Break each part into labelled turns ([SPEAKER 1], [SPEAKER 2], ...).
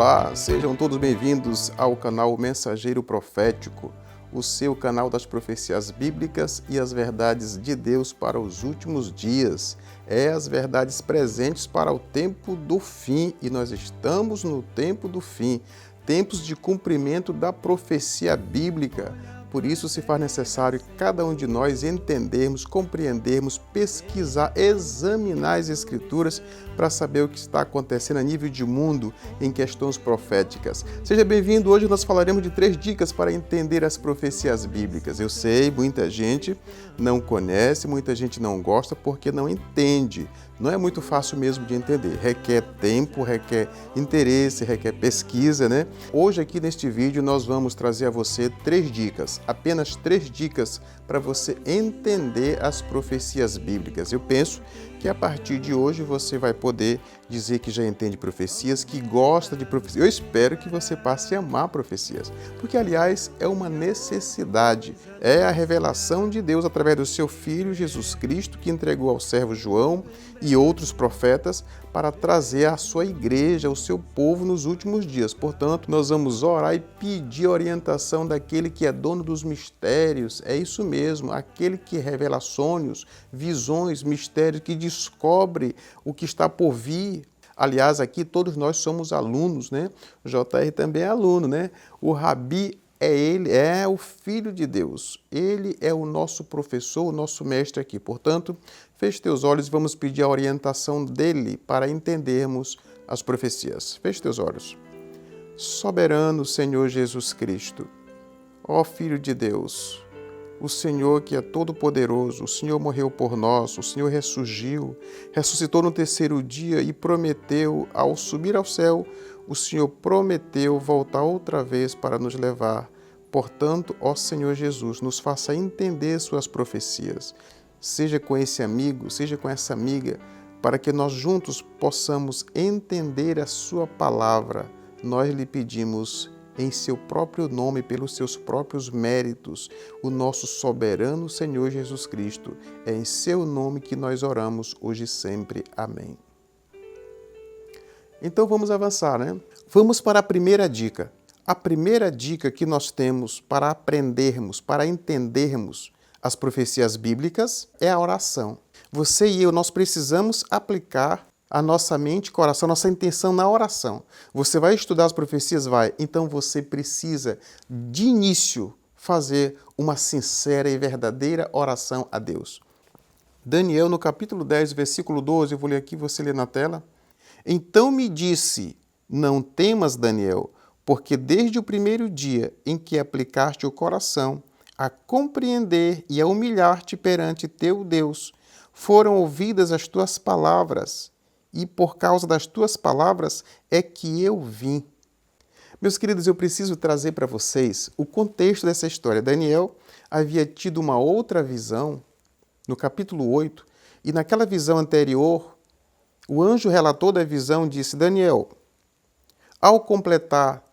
[SPEAKER 1] Olá, sejam todos bem-vindos ao canal Mensageiro Profético, o seu canal das profecias bíblicas e as verdades de Deus para os últimos dias. As verdades presentes para o tempo do fim, e nós estamos no tempo do fim, tempos de cumprimento da profecia bíblica. Por isso se faz necessário cada um de nós entendermos, compreendermos, pesquisar, examinar as Escrituras para saber o que está acontecendo a nível de mundo em questões proféticas. Seja bem-vindo, hoje nós falaremos de 3 dicas para entender as profecias bíblicas. Eu sei, muita gente não conhece, muita gente não gosta porque não entende. Não é muito fácil mesmo de entender, requer tempo, requer interesse, requer pesquisa, né? Hoje aqui neste vídeo nós vamos trazer a você 3 dicas, apenas 3 dicas para você entender as profecias bíblicas. Eu penso que a partir de hoje você vai poder dizer que já entende profecias, que gosta de profecias. Eu espero que você passe a amar profecias, porque aliás é uma necessidade, é a revelação de Deus através do seu Filho Jesus Cristo, que entregou ao servo João e outros profetas para trazer a sua igreja, o seu povo nos últimos dias. Portanto, nós vamos orar e pedir orientação daquele que é dono dos mistérios. É isso mesmo, aquele que revela sonhos, visões, mistérios, que descobre o que está por vir. Aliás, aqui todos nós somos alunos, né? O JR também é aluno, né? O Rabi é o Filho de Deus. Ele é o nosso professor, o nosso mestre aqui. Portanto, feche teus olhos e vamos pedir a orientação dele para entendermos as profecias. Feche teus olhos. Soberano Senhor Jesus Cristo, ó Filho de Deus, o Senhor que é todo-poderoso, o Senhor morreu por nós, o Senhor ressurgiu, ressuscitou no 3º dia e prometeu, ao subir ao céu, o Senhor prometeu voltar outra vez para nos levar. Portanto, ó Senhor Jesus, nos faça entender suas profecias. Seja com esse amigo, seja com essa amiga, para que nós juntos possamos entender a sua palavra. Nós lhe pedimos em seu próprio nome, pelos seus próprios méritos, o nosso soberano Senhor Jesus Cristo. É em seu nome que nós oramos hoje e sempre. Amém. Então vamos avançar, né? Vamos para a primeira dica. A primeira dica que nós temos para aprendermos, para entendermos as profecias bíblicas é a oração. Você e eu, nós precisamos aplicar a nossa mente, coração, nossa intenção na oração. Você vai estudar as profecias? Vai. Então você precisa, de início, fazer uma sincera e verdadeira oração a Deus. Daniel, no capítulo 10, versículo 12, eu vou ler aqui, você lê na tela. Então me disse, não temas, Daniel, porque desde o primeiro dia em que aplicaste o coração a compreender e a humilhar-te perante teu Deus, foram ouvidas as tuas palavras, e por causa das tuas palavras é que eu vim. Meus queridos, eu preciso trazer para vocês o contexto dessa história. Daniel havia tido uma outra visão no capítulo 8, e naquela visão anterior, o anjo relator da visão disse: Daniel, ao completar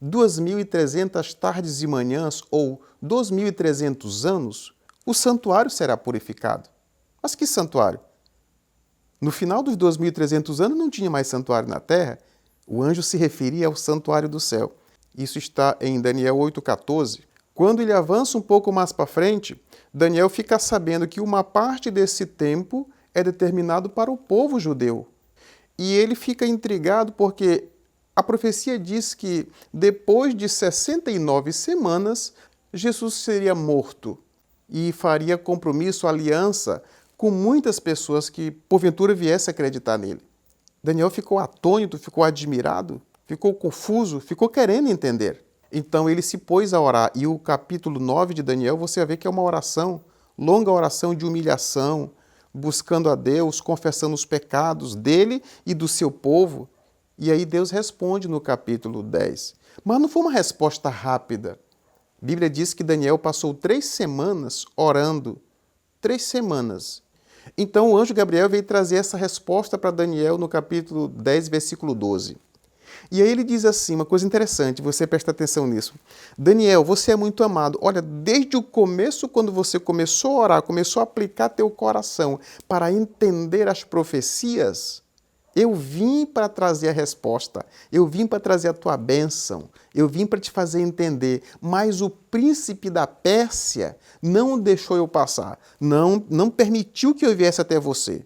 [SPEAKER 1] 2.300 tardes e manhãs, ou 2.300 anos, o santuário será purificado. Mas que santuário? No final dos 2.300 anos não tinha mais santuário na terra. O anjo se referia ao santuário do céu. Isso está em Daniel 8,14. Quando ele avança um pouco mais para frente, Daniel fica sabendo que uma parte desse tempo é determinado para o povo judeu. E ele fica intrigado porque a profecia diz que depois de 69 semanas, Jesus seria morto e faria compromisso, aliança com muitas pessoas que porventura viessem a acreditar nele. Daniel ficou atônito, ficou admirado, ficou confuso, ficou querendo entender. Então ele se pôs a orar, e o capítulo 9 de Daniel você vai ver que é uma oração, longa oração de humilhação, buscando a Deus, confessando os pecados dele e do seu povo. E aí Deus responde no capítulo 10. Mas não foi uma resposta rápida. A Bíblia diz que Daniel passou 3 semanas orando. 3 semanas. Então o anjo Gabriel veio trazer essa resposta para Daniel no capítulo 10, versículo 12. E aí ele diz assim, uma coisa interessante, você presta atenção nisso. Daniel, você é muito amado. Olha, desde o começo, quando você começou a orar, começou a aplicar teu coração para entender as profecias, Eu vim para trazer a resposta, eu vim para trazer a tua bênção, eu vim para te fazer entender, mas o príncipe da Pérsia não deixou eu passar, não permitiu que eu viesse até você.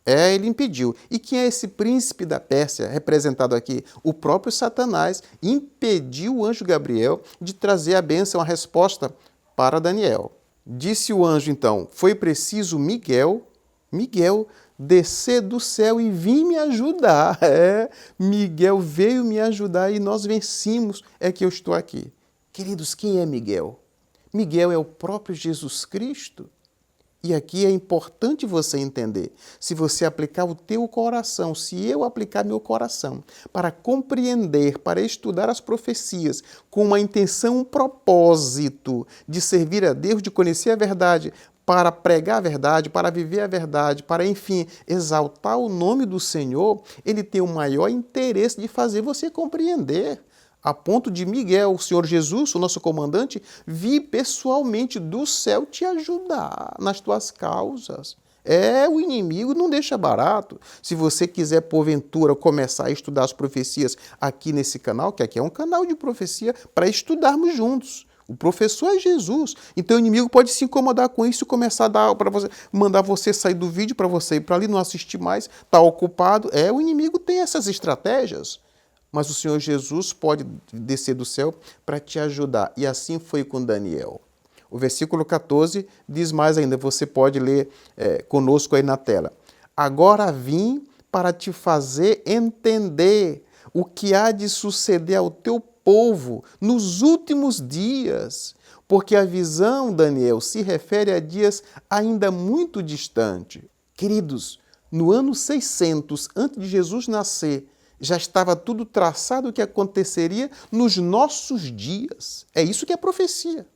[SPEAKER 1] Ele impediu. E quem é esse príncipe da Pérsia, representado aqui? O próprio Satanás impediu o anjo Gabriel de trazer a bênção, a resposta para Daniel. Disse o anjo, então, foi preciso Miguel descer do céu e vir me ajudar. Miguel veio me ajudar e nós vencemos, é que eu estou aqui. Queridos, quem é Miguel? Miguel é o próprio Jesus Cristo. E aqui é importante você entender, se você aplicar o teu coração, se eu aplicar meu coração para compreender, para estudar as profecias com uma intenção, um propósito de servir a Deus, de conhecer a verdade, para pregar a verdade, para viver a verdade, para, enfim, exaltar o nome do Senhor, ele tem o maior interesse de fazer você compreender. A ponto de Miguel, o Senhor Jesus, o nosso comandante, vir pessoalmente do céu te ajudar nas tuas causas. O inimigo não deixa barato. Se você quiser, porventura, começar a estudar as profecias aqui nesse canal, que aqui é um canal de profecia, para estudarmos juntos. O professor é Jesus. Então o inimigo pode se incomodar com isso e começar a dar para você, mandar você sair do vídeo para você ir para ali, não assistir mais, está ocupado. O inimigo tem essas estratégias. Mas o Senhor Jesus pode descer do céu para te ajudar. E assim foi com Daniel. O versículo 14 diz mais ainda, você pode ler conosco aí na tela. Agora vim para te fazer entender o que há de suceder ao teu povo nos últimos dias. Porque a visão, Daniel, se refere a dias ainda muito distantes. Queridos, no ano 600, antes de Jesus nascer, já estava tudo traçado o que aconteceria nos nossos dias. É isso que é profecia.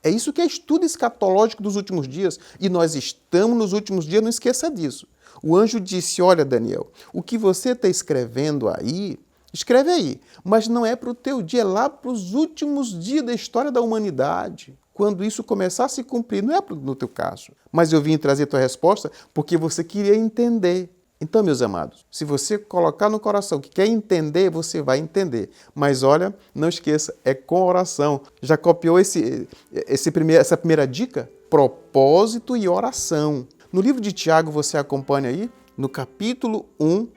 [SPEAKER 1] É isso que é estudo escatológico dos últimos dias. E nós estamos nos últimos dias, não esqueça disso. O anjo disse, olha, Daniel, o que você está escrevendo aí, escreve aí, mas não é para o teu dia, é lá para os últimos dias da história da humanidade. Quando isso começar a se cumprir, não é no teu caso. Mas eu vim trazer a tua resposta porque você queria entender. Então, meus amados, se você colocar no coração que quer entender, você vai entender. Mas olha, não esqueça, é com oração. Já copiou essa primeira dica? Propósito e oração. No livro de Tiago, você acompanha aí, no capítulo 1,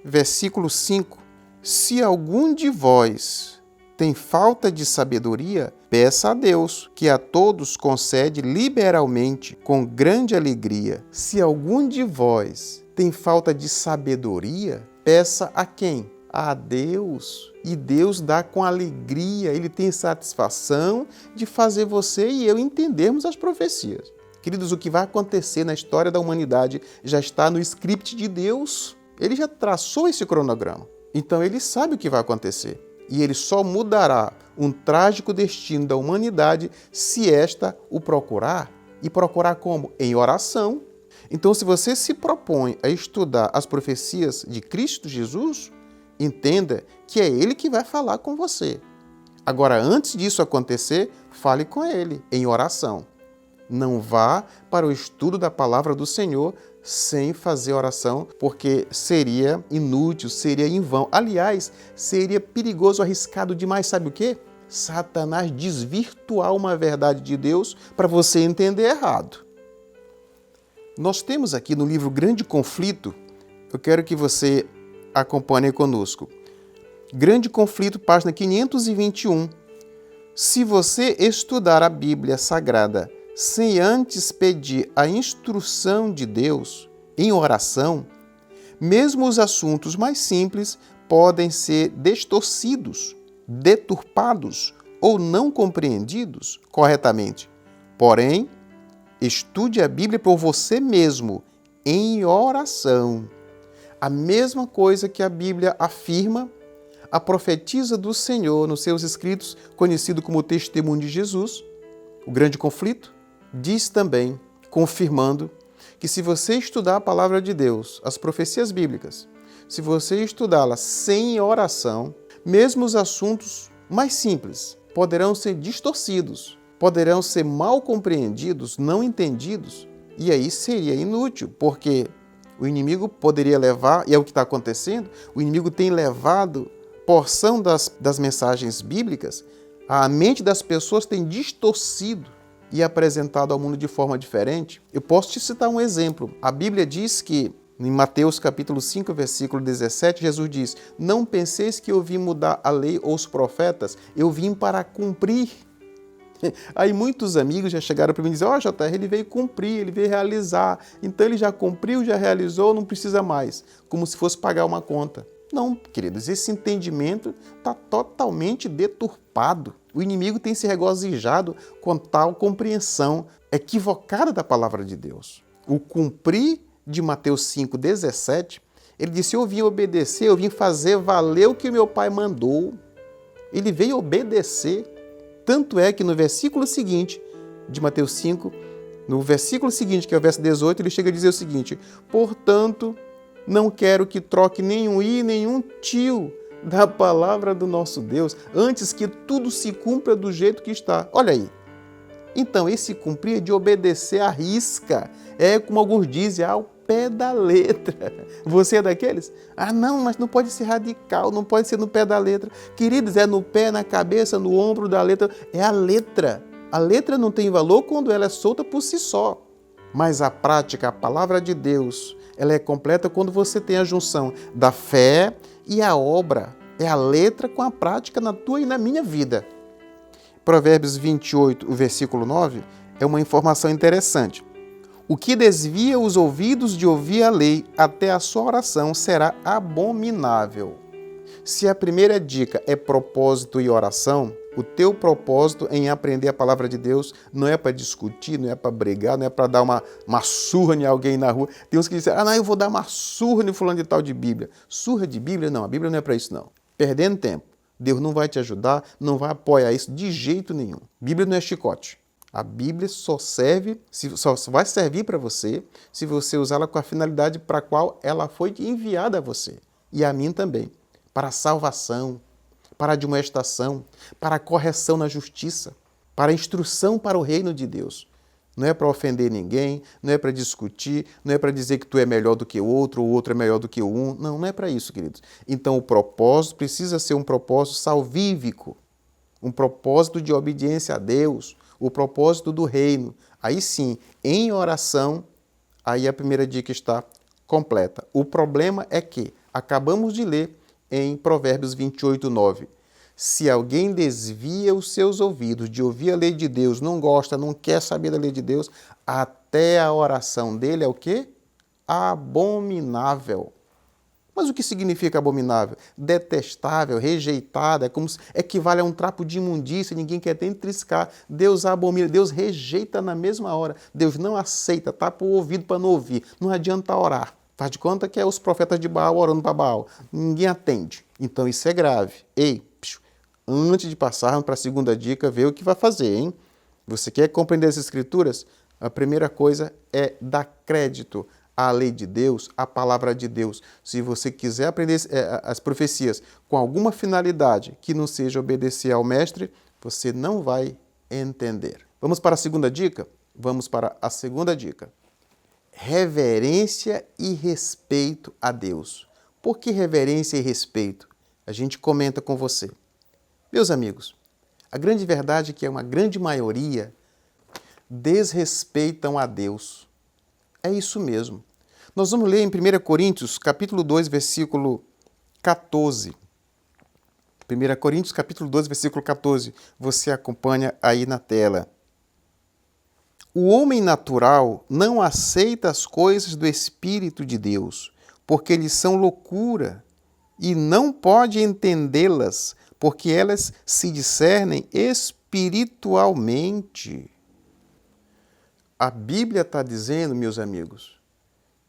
[SPEAKER 1] versículo 5. Se algum de vós tem falta de sabedoria, peça a Deus, que a todos concede liberalmente, com grande alegria. Se algum de vós tem falta de sabedoria, peça a quem? A Deus. E Deus dá com alegria, Ele tem satisfação de fazer você e eu entendermos as profecias. Queridos, o que vai acontecer na história da humanidade já está no script de Deus. Ele já traçou esse cronograma. Então Ele sabe o que vai acontecer. E Ele só mudará um trágico destino da humanidade se esta o procurar. E procurar como? Em oração. Então, se você se propõe a estudar as profecias de Cristo Jesus, entenda que é Ele que vai falar com você. Agora, antes disso acontecer, fale com Ele em oração. Não vá para o estudo da palavra do Senhor sem fazer oração, porque seria inútil, seria em vão. Aliás, seria perigoso, arriscado demais. Sabe o quê? Satanás desvirtuar uma verdade de Deus para você entender errado. Nós temos aqui no livro Grande Conflito, eu quero que você acompanhe conosco. Grande Conflito, página 521. Se você estudar a Bíblia Sagrada sem antes pedir a instrução de Deus em oração, mesmo os assuntos mais simples podem ser distorcidos, deturpados ou não compreendidos corretamente. Porém, estude a Bíblia por você mesmo, em oração. A mesma coisa que a Bíblia afirma, a profetisa do Senhor nos seus escritos, conhecido como o Testemunho de Jesus, o Grande Conflito, diz também, confirmando, que se você estudar a palavra de Deus, as profecias bíblicas, se você estudá-las sem oração, mesmo os assuntos mais simples poderão ser distorcidos, poderão ser mal compreendidos, não entendidos, e aí seria inútil, porque O inimigo poderia levar, e é o que está acontecendo, o inimigo tem levado porção das mensagens bíblicas, a mente das pessoas tem distorcido e apresentado ao mundo de forma diferente. Eu posso te citar um exemplo. A Bíblia diz que, em Mateus capítulo 5, versículo 17, Jesus diz: não penseis que eu vim mudar a lei ou os profetas, eu vim para cumprir. Aí muitos amigos já chegaram para mim e dizer: ó, JR, ele veio cumprir, ele veio realizar, então ele já cumpriu, já realizou, não precisa mais, como se fosse pagar uma conta. Não, queridos, esse entendimento está totalmente deturpado. O inimigo tem se regozijado com tal compreensão equivocada da palavra de Deus. O cumprir de Mateus 5,17, ele disse: eu vim obedecer, eu vim fazer valer o que meu pai mandou. Ele veio obedecer. Tanto é que no versículo seguinte de Mateus 5, no versículo seguinte, que é o verso 18, ele chega a dizer o seguinte: portanto, não quero que troque nenhum i, nenhum tio da palavra do nosso Deus, antes que tudo se cumpra do jeito que está. Olha aí. Então, esse cumprir é de obedecer à risca. É como alguns dizem, ao pé da letra. Você é daqueles? Ah, não, mas não pode ser radical, não pode ser no pé da letra. Queridos, é no pé, na cabeça, no ombro da letra. É a letra. A letra não tem valor quando ela é solta por si só. Mas a prática, a palavra de Deus, ela é completa quando você tem a junção da fé e a obra. É a letra com a prática na tua e na minha vida. Provérbios 28, o versículo 9, é uma informação interessante. O que desvia os ouvidos de ouvir a lei até a sua oração será abominável. Se a primeira dica é propósito e oração, o teu propósito em aprender a palavra de Deus não é para discutir, não é para brigar, não é para dar uma surra em alguém na rua. Tem uns que dizem: ah, não, eu vou dar uma surra em fulano de tal de Bíblia. Surra de Bíblia? Não, a Bíblia não é para isso não. Perdendo tempo. Deus não vai te ajudar, não vai apoiar isso de jeito nenhum. Bíblia não é chicote. A Bíblia só vai servir para você se você usá-la com a finalidade para a qual ela foi enviada a você. E a mim também. Para a salvação, para a admoestação, para a correção na justiça, para a instrução para o reino de Deus. Não é para ofender ninguém, não é para discutir, não é para dizer que tu é melhor do que o outro é melhor do que o um. Não, não é para isso, queridos. Então o propósito precisa ser um propósito salvífico, um propósito de obediência a Deus, o propósito do reino. Aí sim, em oração, aí a primeira dica está completa. O problema é que acabamos de ler em Provérbios 28, 9. Se alguém desvia os seus ouvidos de ouvir a lei de Deus, não gosta, não quer saber da lei de Deus, até a oração dele é o quê? Abominável. Mas o que significa abominável? Detestável, rejeitada, equivale a um trapo de imundícia, ninguém quer nem triscar. Deus abomina, Deus rejeita na mesma hora. Deus não aceita, tapa o ouvido para não ouvir. Não adianta orar. Faz de conta que é os profetas de Baal orando para Baal. Ninguém atende. Então isso é grave. Ei, antes de passarmos para a segunda dica, vê o que vai fazer, hein? Você quer compreender as Escrituras? A primeira coisa é dar crédito à lei de Deus, à palavra de Deus. Se você quiser aprender as profecias com alguma finalidade que não seja obedecer ao mestre, você não vai entender. Vamos para a segunda dica? Vamos para a segunda dica. Reverência e respeito a Deus. Por que reverência e respeito? A gente comenta com você. Meus amigos, a grande verdade é que uma grande maioria desrespeitam a Deus. É isso mesmo. Nós vamos ler em 1 Coríntios, capítulo 2, versículo 14. 1 Coríntios, capítulo 2, versículo 14. Você acompanha aí na tela. O homem natural não aceita as coisas do Espírito de Deus, porque eles são loucura, e não pode entendê-las, porque elas se discernem espiritualmente. A Bíblia está dizendo, meus amigos,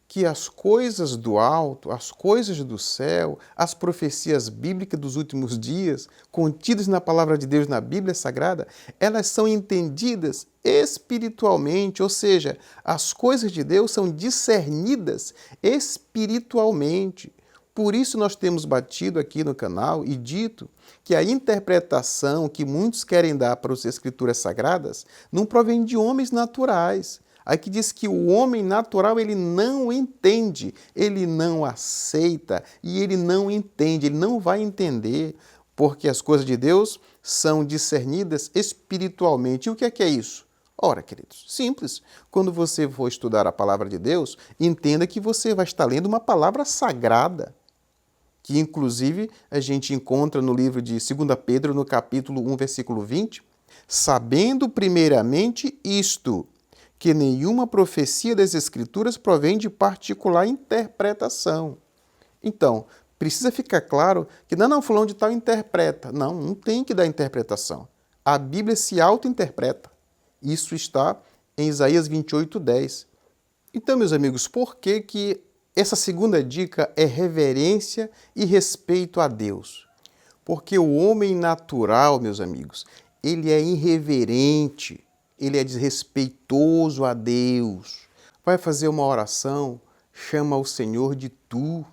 [SPEAKER 1] que as coisas do alto, as coisas do céu, as profecias bíblicas dos últimos dias, contidas na palavra de Deus na Bíblia Sagrada, elas são entendidas espiritualmente, ou seja, as coisas de Deus são discernidas espiritualmente. Por isso nós temos batido aqui no canal e dito que a interpretação que muitos querem dar para as Escrituras Sagradas não provém de homens naturais. Aqui diz que o homem natural, ele não entende, ele não aceita e ele não entende, ele não vai entender, porque as coisas de Deus são discernidas espiritualmente. E o que é isso? Ora, queridos, simples. Quando você for estudar a palavra de Deus, entenda que você vai estar lendo uma palavra sagrada, que inclusive a gente encontra no livro de 2 Pedro, no capítulo 1, versículo 20, sabendo primeiramente isto, que nenhuma profecia das Escrituras provém de particular interpretação. Então, precisa ficar claro que não fulano de tal interpreta. Não tem que dar interpretação. A Bíblia se auto-interpreta. Isso está em Isaías 28:10. Então, meus amigos, por que essa segunda dica é reverência e respeito a Deus? Porque o homem natural, meus amigos, ele é irreverente, ele é desrespeitoso a Deus. Vai fazer uma oração, chama o Senhor de tu.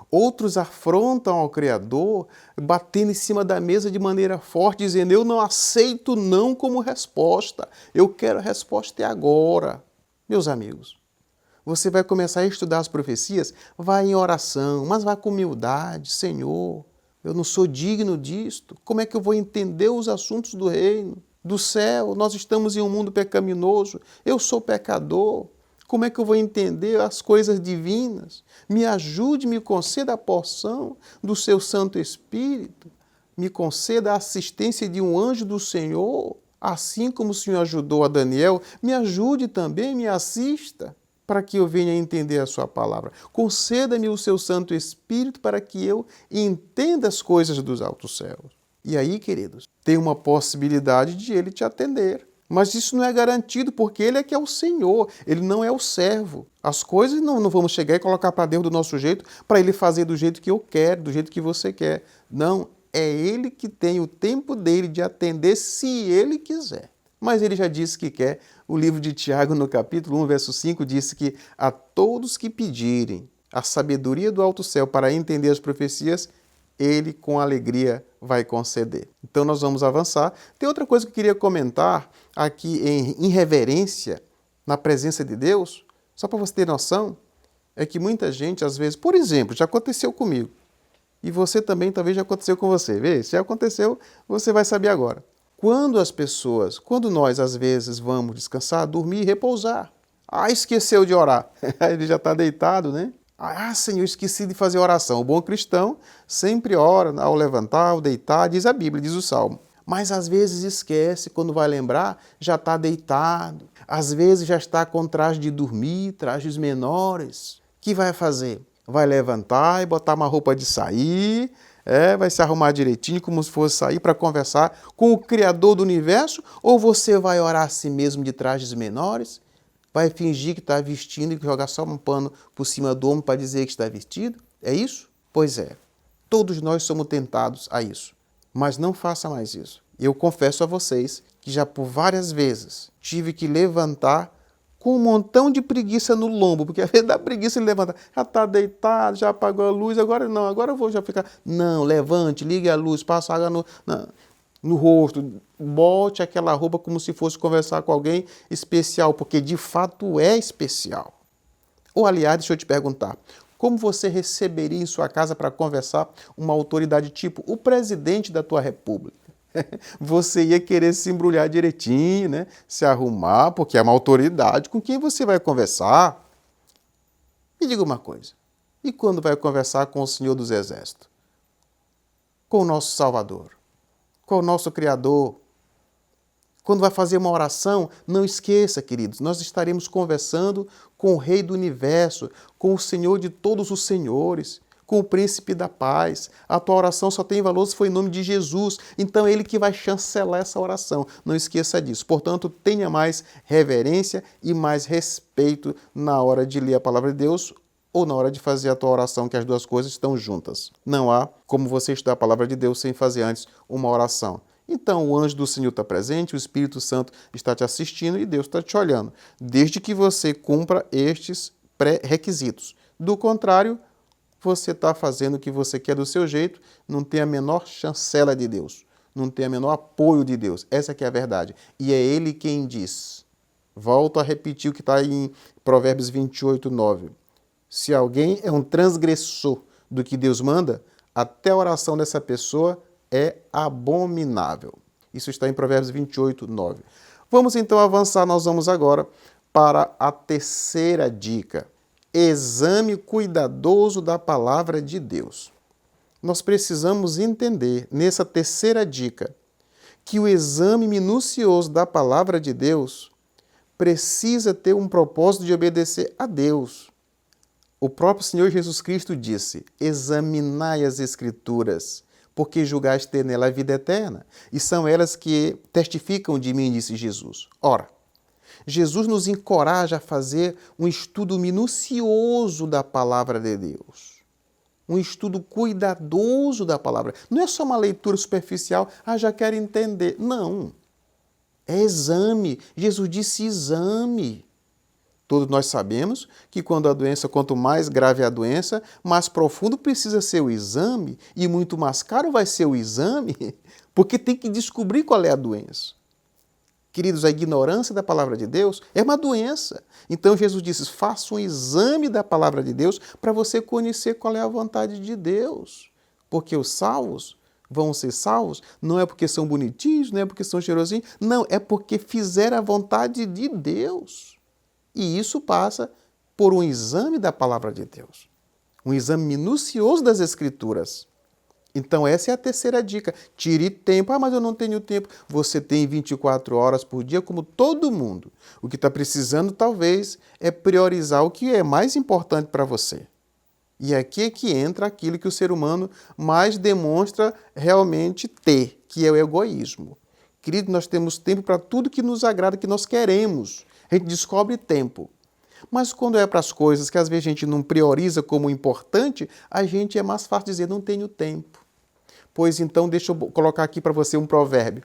[SPEAKER 1] Outros afrontam ao Criador, batendo em cima da mesa de maneira forte, dizendo: eu não aceito não como resposta, eu quero a resposta agora. Meus amigos, você vai começar a estudar as profecias, vai em oração, mas vai com humildade. Senhor, eu não sou digno disto, como é que eu vou entender os assuntos do reino, do céu? Nós estamos em um mundo pecaminoso, eu sou pecador. Como é que eu vou entender as coisas divinas? Me ajude, me conceda a porção do seu Santo Espírito. Me conceda a assistência de um anjo do Senhor. Assim como o Senhor ajudou a Daniel, me ajude também, me assista, para que eu venha entender a sua palavra. Conceda-me o seu Santo Espírito para que eu entenda as coisas dos altos céus. E aí, queridos, tem uma possibilidade de ele te atender. Mas isso não é garantido, porque ele é que é o Senhor, ele não é o servo. As coisas não vamos chegar e colocar para Deus do nosso jeito, para ele fazer do jeito que eu quero, do jeito que você quer. Não, é ele que tem o tempo dele de atender se ele quiser. Mas ele já disse que quer. O livro de Tiago, no capítulo 1, verso 5, disse que a todos que pedirem a sabedoria do alto céu para entender as profecias, ele com alegria vai conceder. Então nós vamos avançar. Tem outra coisa que eu queria comentar aqui em reverência, na presença de Deus, só para você ter noção, é que muita gente, às vezes, por exemplo, já aconteceu comigo, e você também talvez já aconteceu com você. Vê, se já aconteceu, você vai saber agora. Quando nós, às vezes, vamos descansar, dormir e repousar, esqueceu de orar, ele já está deitado, né? Senhor, esqueci de fazer oração. O bom cristão sempre ora ao levantar, ao deitar, diz a Bíblia, diz o Salmo. Mas às vezes esquece, quando vai lembrar, já está deitado. Às vezes já está com traje de dormir, trajes menores. O que vai fazer? Vai levantar e botar uma roupa de sair, vai se arrumar direitinho, como se fosse sair para conversar com o Criador do Universo? Ou você vai orar a si mesmo de trajes menores? Vai fingir que está vestindo e jogar só um pano por cima do ombro para dizer que está vestido? É isso? Pois é. Todos nós somos tentados a isso. Mas não faça mais isso. Eu confesso a vocês que já por várias vezes tive que levantar com um montão de preguiça no lombo, porque às vezes dá preguiça de levantar. Já está deitado, já apagou a luz, agora não, agora eu vou já ficar... Não, levante, ligue a luz, passa água no rosto, bote aquela roupa como se fosse conversar com alguém especial, porque de fato é especial. Ou, aliás, deixa eu te perguntar, como você receberia em sua casa para conversar uma autoridade tipo o presidente da tua república? Você ia querer se embrulhar direitinho, né? Se arrumar, porque é uma autoridade. Com quem você vai conversar? Me diga uma coisa, e quando vai conversar com o Senhor dos Exércitos? Com o nosso Salvador? Com o nosso Criador? Quando vai fazer uma oração, não esqueça, queridos, nós estaremos conversando com o Rei do Universo, com o Senhor de todos os senhores, com o Príncipe da Paz. A tua oração só tem valor se for em nome de Jesus. Então é Ele que vai chancelar essa oração. Não esqueça disso. Portanto, tenha mais reverência e mais respeito na hora de ler a palavra de Deus ou na hora de fazer a tua oração, que as duas coisas estão juntas. Não há como você estudar a palavra de Deus sem fazer antes uma oração. Então o anjo do Senhor está presente, o Espírito Santo está te assistindo e Deus está te olhando, desde que você cumpra estes pré-requisitos. Do contrário, você está fazendo o que você quer do seu jeito, não tem a menor chancela de Deus, não tem o menor apoio de Deus. Essa que é a verdade. E é Ele quem diz: Volto a repetir o que está em Provérbios 28, 9. Se alguém é um transgressor do que Deus manda, até a oração dessa pessoa é abominável. Isso está em Provérbios 28, 9. Vamos então avançar, nós vamos agora para a terceira dica. Exame cuidadoso da palavra de Deus. Nós precisamos entender, nessa terceira dica, que o exame minucioso da palavra de Deus precisa ter um propósito de obedecer a Deus. O próprio Senhor Jesus Cristo disse: examinai as Escrituras, porque julgais ter nela a vida eterna, e são elas que testificam de mim, disse Jesus. Ora, Jesus nos encoraja a fazer um estudo minucioso da palavra de Deus. Um estudo cuidadoso da palavra. Não é só uma leitura superficial, já quero entender. Não. É exame. Jesus disse exame. Todos nós sabemos que quando a doença, quanto mais grave a doença, mais profundo precisa ser o exame e muito mais caro vai ser o exame, porque tem que descobrir qual é a doença. Queridos, a ignorância da palavra de Deus é uma doença. Então Jesus disse, faça um exame da palavra de Deus para você conhecer qual é a vontade de Deus. Porque os salvos vão ser salvos não é porque são bonitinhos, não é porque são cheirosinhos, não, é porque fizeram a vontade de Deus. E isso passa por um exame da palavra de Deus. Um exame minucioso das Escrituras. Então essa é a terceira dica. Tire tempo. Mas eu não tenho tempo. Você tem 24 horas por dia como todo mundo. O que está precisando talvez é priorizar o que é mais importante para você. E aqui é que entra aquilo que o ser humano mais demonstra realmente ter, que é o egoísmo. Querido, nós temos tempo para tudo que nos agrada, que nós queremos. A gente descobre tempo. Mas quando é para as coisas que às vezes a gente não prioriza como importante, a gente é mais fácil dizer, não tenho tempo. Pois então, deixa eu colocar aqui para você um provérbio.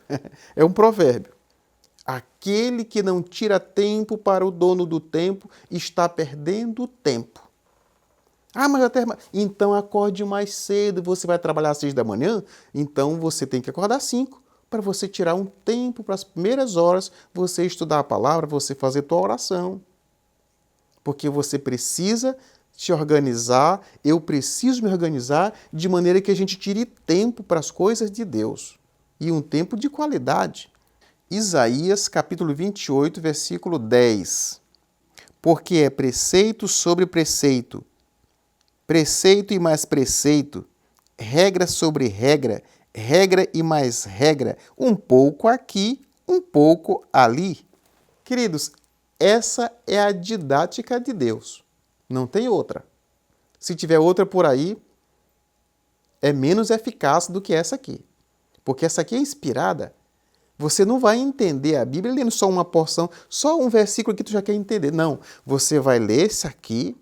[SPEAKER 1] É um provérbio. Aquele que não tira tempo para o dono do tempo está perdendo tempo. Mas até... Então acorde mais cedo, você vai trabalhar às 6 da manhã, então você tem que acordar às 5 para você tirar um tempo para as primeiras horas, você estudar a palavra, você fazer tua oração. Porque você precisa se organizar, eu preciso me organizar de maneira que a gente tire tempo para as coisas de Deus. E um tempo de qualidade. Isaías, capítulo 28, versículo 10. Porque é preceito sobre preceito, preceito e mais preceito, regra sobre regra, regra e mais regra, um pouco aqui, um pouco ali. Queridos, essa é a didática de Deus. Não tem outra. Se tiver outra por aí, é menos eficaz do que essa aqui. Porque essa aqui é inspirada. Você não vai entender a Bíblia lendo só uma porção, só um versículo que tu já quer entender. Não, você vai ler esse aqui,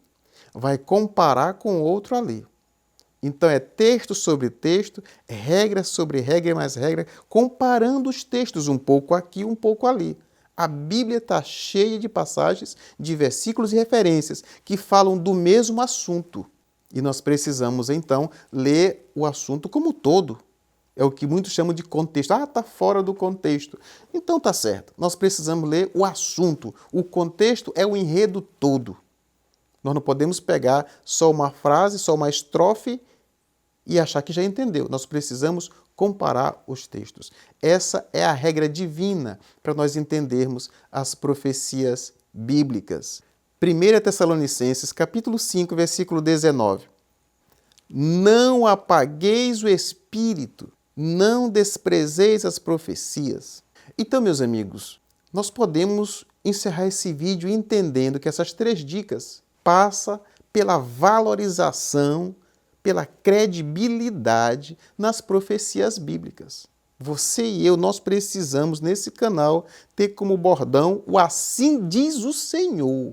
[SPEAKER 1] vai comparar com outro ali. Então é texto sobre texto, regra sobre regra e mais regra, comparando os textos um pouco aqui, um pouco ali. A Bíblia está cheia de passagens, de versículos e referências que falam do mesmo assunto. E nós precisamos, então, ler o assunto como um todo. É o que muitos chamam de contexto. Está fora do contexto. Então está certo. Nós precisamos ler o assunto. O contexto é o enredo todo. Nós não podemos pegar só uma frase, só uma estrofe e achar que já entendeu. Nós precisamos comparar os textos. Essa é a regra divina para nós entendermos as profecias bíblicas. 1 Tessalonicenses, capítulo 5, versículo 19. Não apagueis o espírito, não desprezeis as profecias. Então, meus amigos, nós podemos encerrar esse vídeo entendendo que essas 3 dicas passam pela valorização, pela credibilidade nas profecias bíblicas. Você e eu, nós precisamos, nesse canal, ter como bordão o assim diz o Senhor.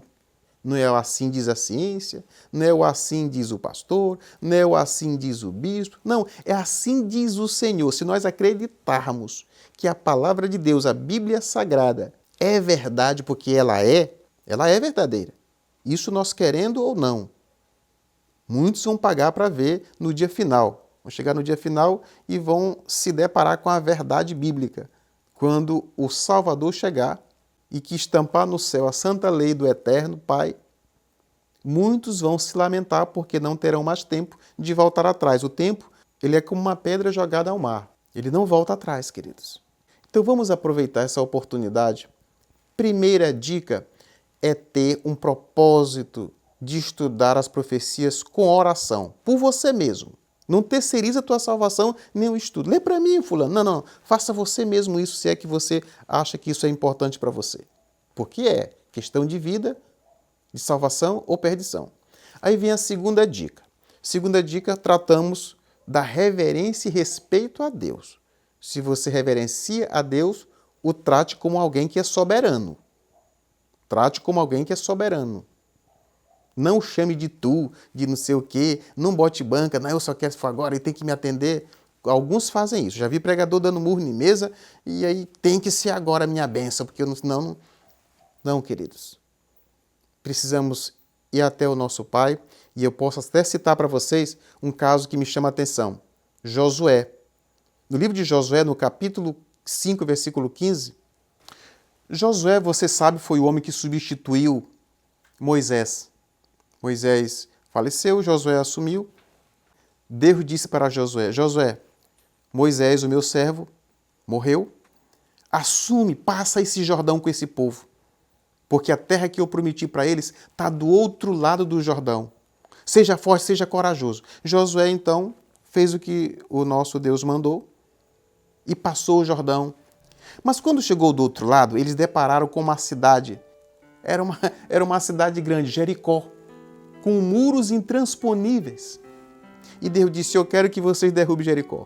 [SPEAKER 1] Não é o assim diz a ciência, não é o assim diz o pastor, não é o assim diz o bispo. Não, é assim diz o Senhor. Se nós acreditarmos que a palavra de Deus, a Bíblia Sagrada, é verdade porque ela é verdadeira. Isso nós querendo ou não. Muitos vão pagar para ver no dia final. Vão chegar no dia final e vão se deparar com a verdade bíblica. Quando o Salvador chegar e que estampar no céu a santa lei do eterno Pai, muitos vão se lamentar porque não terão mais tempo de voltar atrás. O tempo, ele é como uma pedra jogada ao mar. Ele não volta atrás, queridos. Então vamos aproveitar essa oportunidade. Primeira dica é ter um propósito de estudar as profecias com oração, por você mesmo. Não terceiriza a tua salvação nem o estudo. Lê para mim, fulano. Não. Faça você mesmo isso, se é que você acha que isso é importante para você. Porque é questão de vida, de salvação ou perdição. Aí vem a segunda dica. Segunda dica, tratamos da reverência e respeito a Deus. Se você reverencia a Deus, o trate como alguém que é soberano. Trate como alguém que é soberano. Não chame de tu, de não sei o quê, não bote banca, não, eu só quero se for agora e tem que me atender. Alguns fazem isso. Já vi pregador dando murro em mesa e aí tem que ser agora a minha bênção, porque eu não... Não, queridos. Precisamos ir até o nosso Pai e eu posso até citar para vocês um caso que me chama a atenção. Josué. No livro de Josué, no capítulo 5, versículo 15, Josué, você sabe, foi o homem que substituiu Moisés. Moisés faleceu, Josué assumiu. Deus disse para Josué, Josué, Moisés, o meu servo, morreu. Assume, passa esse Jordão com esse povo. Porque a terra que eu prometi para eles está do outro lado do Jordão. Seja forte, seja corajoso. Josué, então, fez o que o nosso Deus mandou e passou o Jordão. Mas quando chegou do outro lado, eles depararam com uma cidade. Era uma cidade grande, Jericó, com muros intransponíveis. E Deus disse, eu quero que vocês derrubem Jericó.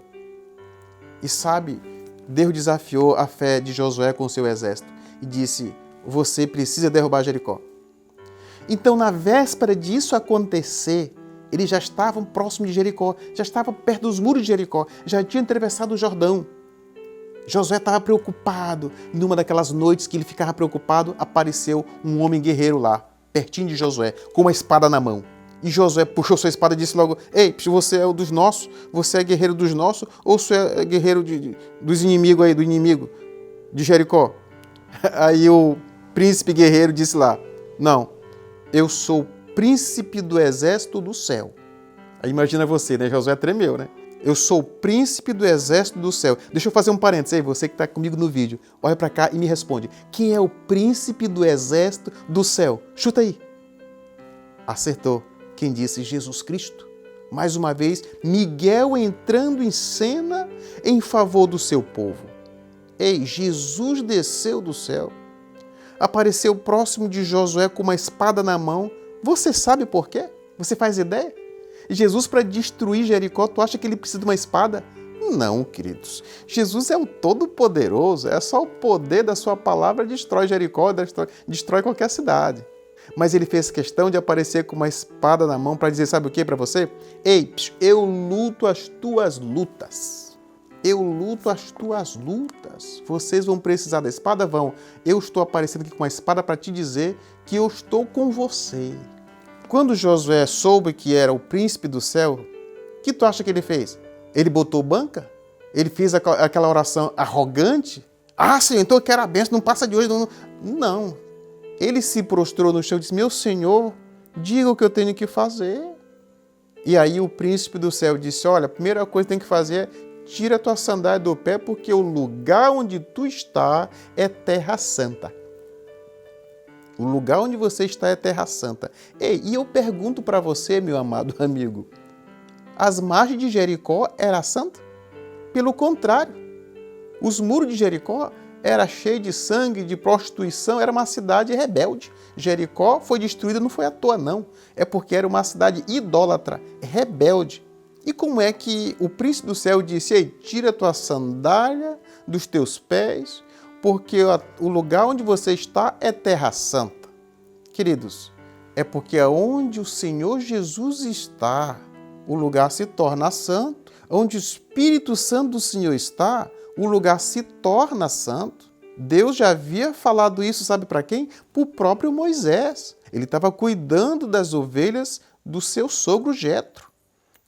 [SPEAKER 1] E sabe, Deus desafiou a fé de Josué com o seu exército e disse, você precisa derrubar Jericó. Então, na véspera disso acontecer, eles já estavam próximos de Jericó, já estavam perto dos muros de Jericó, já tinham atravessado o Jordão. Josué estava preocupado. Numa daquelas noites que ele ficava preocupado, apareceu um homem guerreiro lá, pertinho de Josué, com uma espada na mão. E Josué puxou sua espada e disse logo, ei, você é o dos nossos? Você é guerreiro dos nossos? Ou você é guerreiro dos inimigos aí, do inimigo de Jericó? Aí o príncipe guerreiro disse lá, não, eu sou príncipe do exército do céu. Aí imagina você, né? Josué tremeu, né? Eu sou o príncipe do exército do céu. Deixa eu fazer um parênteses aí, você que está comigo no vídeo. Olha para cá e me responde. Quem é o príncipe do exército do céu? Chuta aí. Acertou. Quem disse? Jesus Cristo. Mais uma vez, Miguel entrando em cena em favor do seu povo. Ei, Jesus desceu do céu. Apareceu próximo de Josué com uma espada na mão. Você sabe por quê? Você faz ideia? Jesus, para destruir Jericó, tu acha que ele precisa de uma espada? Não, queridos. Jesus é o Todo-Poderoso. É só o poder da sua palavra destrói Jericó, destrói qualquer cidade. Mas ele fez questão de aparecer com uma espada na mão para dizer, sabe o que para você? Ei, eu luto as tuas lutas. Eu luto as tuas lutas. Vocês vão precisar da espada? Vão. Eu estou aparecendo aqui com uma espada para te dizer que eu estou com você. Quando Josué soube que era o príncipe do céu, o que tu acha que ele fez? Ele botou banca? Ele fez aquela oração arrogante? Ah, Senhor, então eu quero a bênção, não passa de hoje. Não. Ele se prostrou no chão e disse, meu Senhor, diga o que eu tenho que fazer. E aí o príncipe do céu disse, olha, a primeira coisa que tem que fazer é tira a tua sandália do pé, porque o lugar onde tu está é terra santa. O lugar onde você está é terra santa. Ei, e eu pergunto para você, meu amado amigo, as margens de Jericó eram santas? Pelo contrário, os muros de Jericó eram cheios de sangue, de prostituição, era uma cidade rebelde. Jericó foi destruída, não foi à toa, não. É porque era uma cidade idólatra, rebelde. E como é que o príncipe do céu disse, ei, tira a tua sandália dos teus pés, porque o lugar onde você está é terra santa. Queridos, é porque onde o Senhor Jesus está, o lugar se torna santo. Onde o Espírito Santo do Senhor está, o lugar se torna santo. Deus já havia falado isso, sabe para quem? Para o próprio Moisés. Ele estava cuidando das ovelhas do seu sogro Jetro.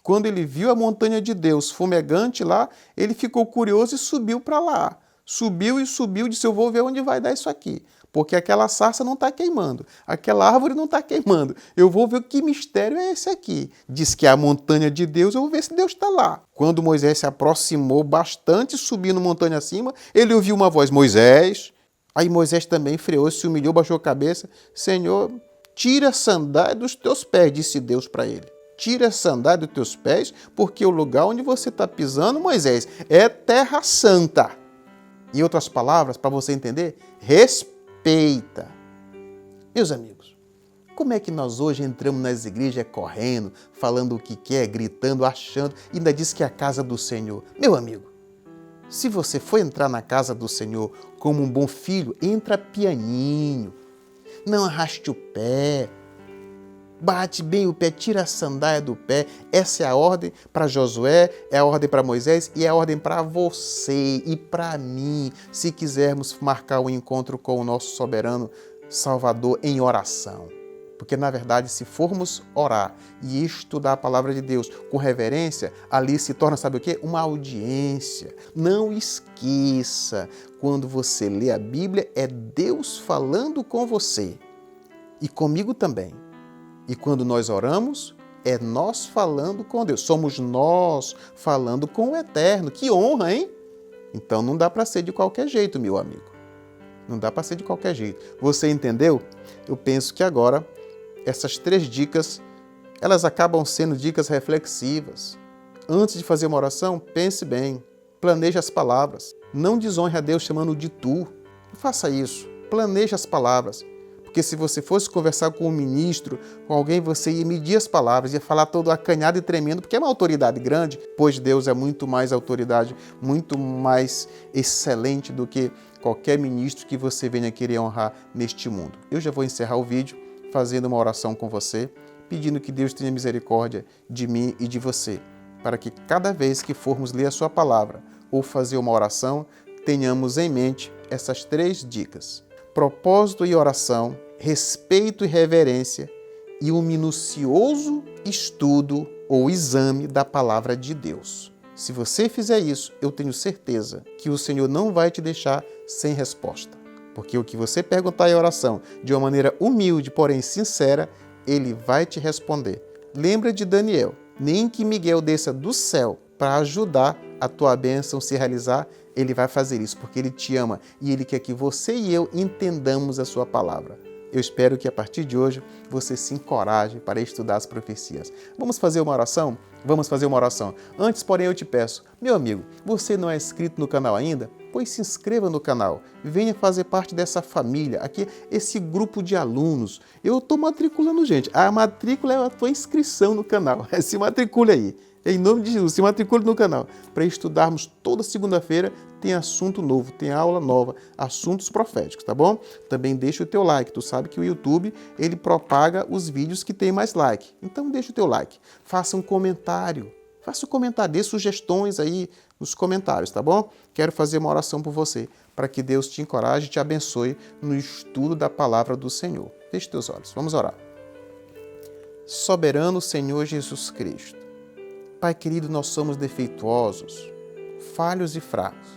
[SPEAKER 1] Quando ele viu a montanha de Deus fumegante lá, ele ficou curioso e subiu para lá. Subiu e subiu, disse, eu vou ver onde vai dar isso aqui. porque aquela sarça não está queimando, aquela árvore não está queimando. Eu vou ver que mistério é esse aqui. Diz que é a montanha de Deus, eu vou ver se Deus está lá. Quando Moisés se aproximou bastante, subindo montanha acima, ele ouviu uma voz, Moisés. Aí Moisés também freou, se humilhou, baixou a cabeça. Senhor, tira a sandália dos teus pés, disse Deus para ele. Tira a sandália dos teus pés, porque o lugar onde você está pisando, Moisés, é terra santa. Em outras palavras, para você entender, respeita. Meus amigos, como é que nós hoje entramos nas igrejas correndo, falando o que quer, gritando, achando, e ainda diz que é a casa do Senhor? Meu amigo, se você for entrar na casa do Senhor como um bom filho, entra pianinho, não arraste o pé, bate bem o pé, tira a sandália do pé. Essa é a ordem para Josué, é a ordem para Moisés e é a ordem para você e para mim, se quisermos marcar um encontro com o nosso soberano Salvador em oração. Porque, na verdade, se formos orar e estudar a palavra de Deus com reverência, ali se torna, sabe o quê? Uma audiência. Não esqueça, quando você lê a Bíblia, é Deus falando com você e comigo também. E quando nós oramos, é nós falando com Deus. Somos nós falando com o Eterno. Que honra, hein? Então não dá para ser de qualquer jeito, meu amigo. Não dá para ser de qualquer jeito. Você entendeu? Eu penso que agora essas 3 dicas, elas acabam sendo dicas reflexivas. Antes de fazer uma oração, pense bem. Planeje as palavras. Não desonre a Deus chamando de tu. Não faça isso. Planeje as palavras. Porque se você fosse conversar com um ministro, com alguém, você ia medir as palavras, ia falar todo acanhado e tremendo, porque é uma autoridade grande, pois Deus é muito mais autoridade, muito mais excelente do que qualquer ministro que você venha querer honrar neste mundo. Eu já vou encerrar o vídeo fazendo uma oração com você, pedindo que Deus tenha misericórdia de mim e de você, para que cada vez que formos ler a sua palavra ou fazer uma oração, tenhamos em mente essas 3 dicas. Propósito e oração, respeito e reverência e um minucioso estudo ou exame da palavra de Deus. Se você fizer isso, eu tenho certeza que o Senhor não vai te deixar sem resposta. Porque o que você perguntar em oração de uma maneira humilde, porém sincera, Ele vai te responder. Lembra de Daniel, nem que Miguel desça do céu para ajudar a tua bênção se realizar, Ele vai fazer isso, porque Ele te ama e Ele quer que você e eu entendamos a sua palavra. Eu espero que a partir de hoje você se encoraje para estudar as profecias. Vamos fazer uma oração? Vamos fazer uma oração. Antes, porém, eu te peço, meu amigo, você não é inscrito no canal ainda? Pois se inscreva no canal, venha fazer parte dessa família, aqui, esse grupo de alunos. Eu estou matriculando gente, a matrícula é a tua inscrição no canal, se matricule aí. Em nome de Jesus, se matricule no canal para estudarmos toda segunda-feira, tem assunto novo, tem aula nova, assuntos proféticos, tá bom? Também deixa o teu like, tu sabe que o YouTube, ele propaga os vídeos que tem mais like. Então deixa o teu like, faça um comentário, dê sugestões aí nos comentários, tá bom? Quero fazer uma oração por você, para que Deus te encoraje e te abençoe no estudo da palavra do Senhor. Feche teus olhos, vamos orar. Soberano Senhor Jesus Cristo, Pai querido, nós somos defeituosos, falhos e fracos,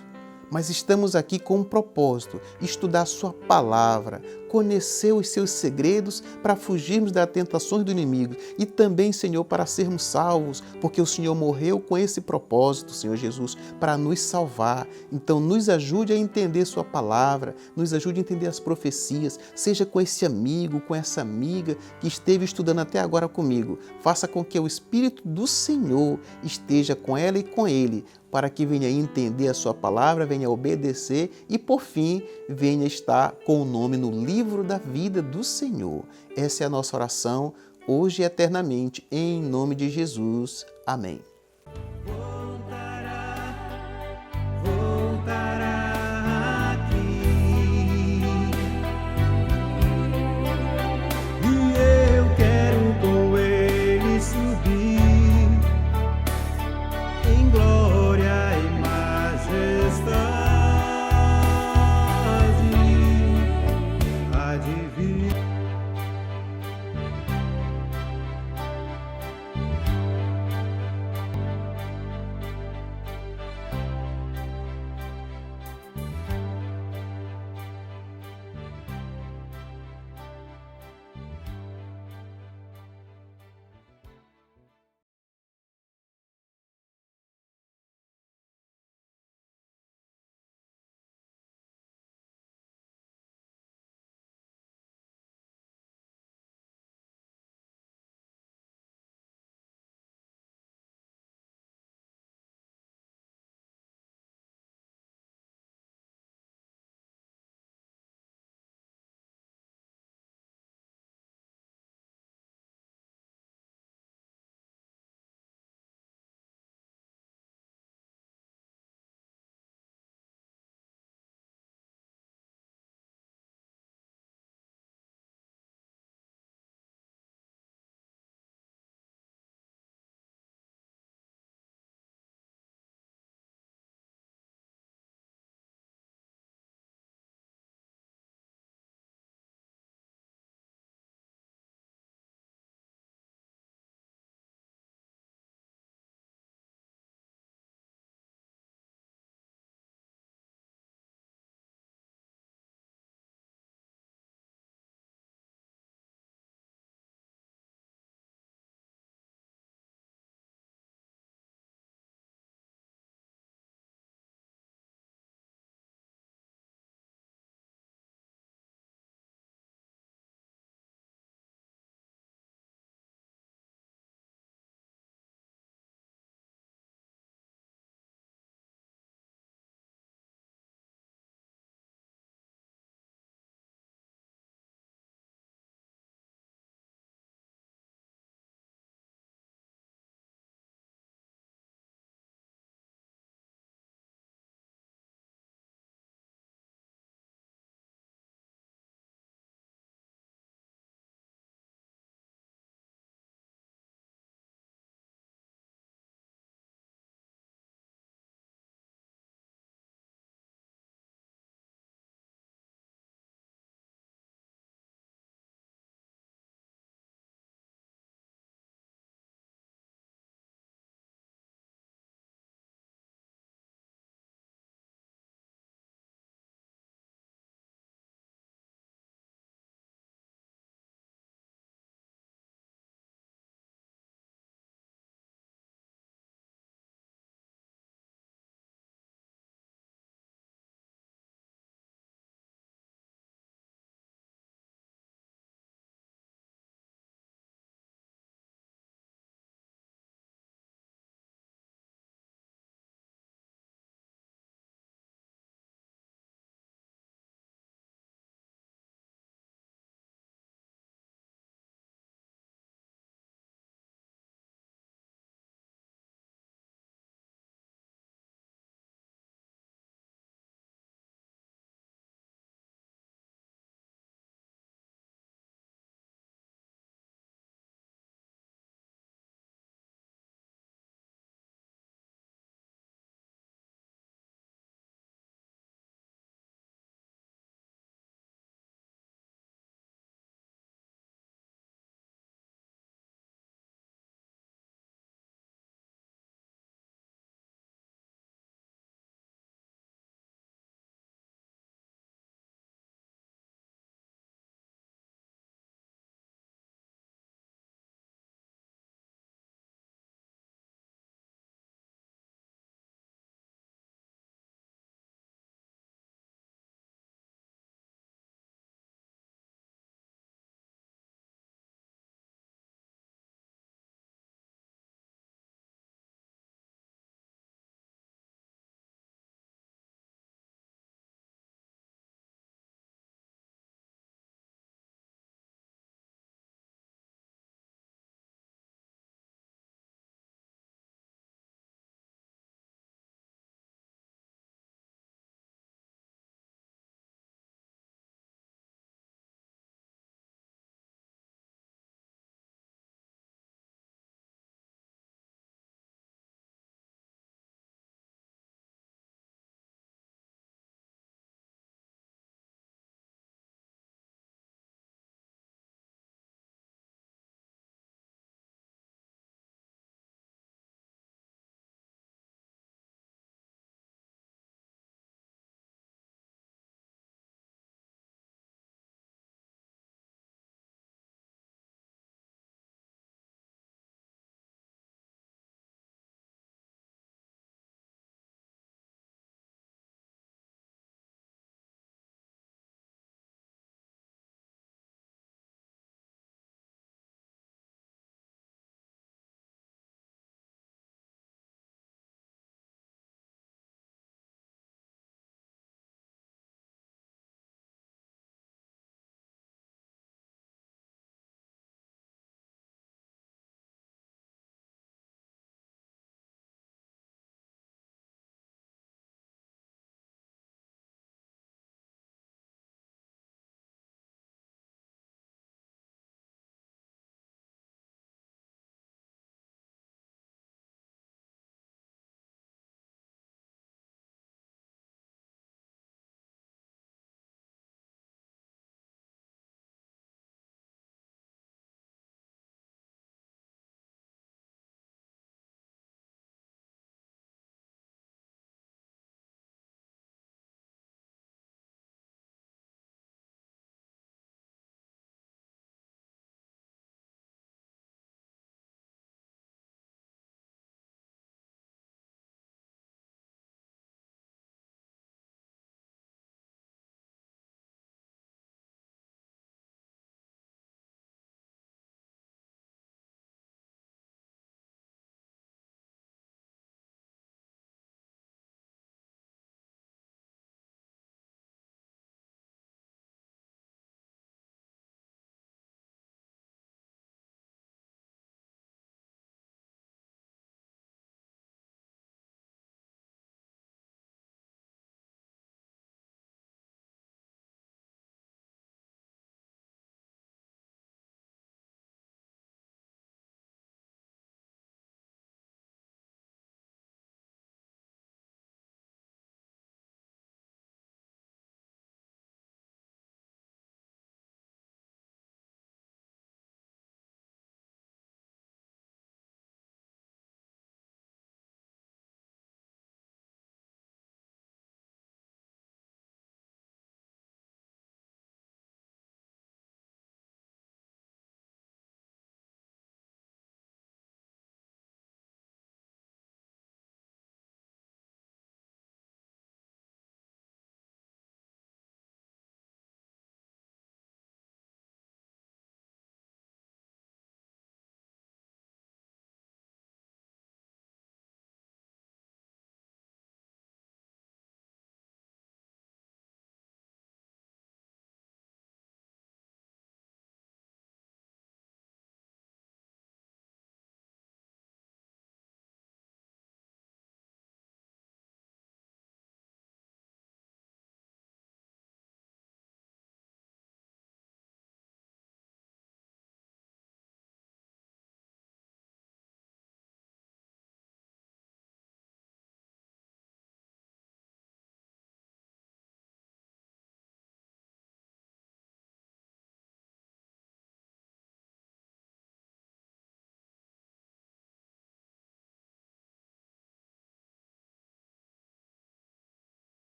[SPEAKER 1] mas estamos aqui com um propósito, estudar sua palavra, conhecer os seus segredos para fugirmos das tentações do inimigo e também, Senhor, para sermos salvos, porque o Senhor morreu com esse propósito, Senhor Jesus, para nos salvar. Então, nos ajude a entender sua palavra, nos ajude a entender as profecias, seja com esse amigo, com essa amiga que esteve estudando até agora comigo. Faça com que o Espírito do Senhor esteja com ela e com ele, para que venha entender a sua palavra, venha obedecer e, por fim, venha estar com o nome no livro da vida do Senhor. Essa é a nossa oração, hoje e eternamente, em nome de Jesus. Amém.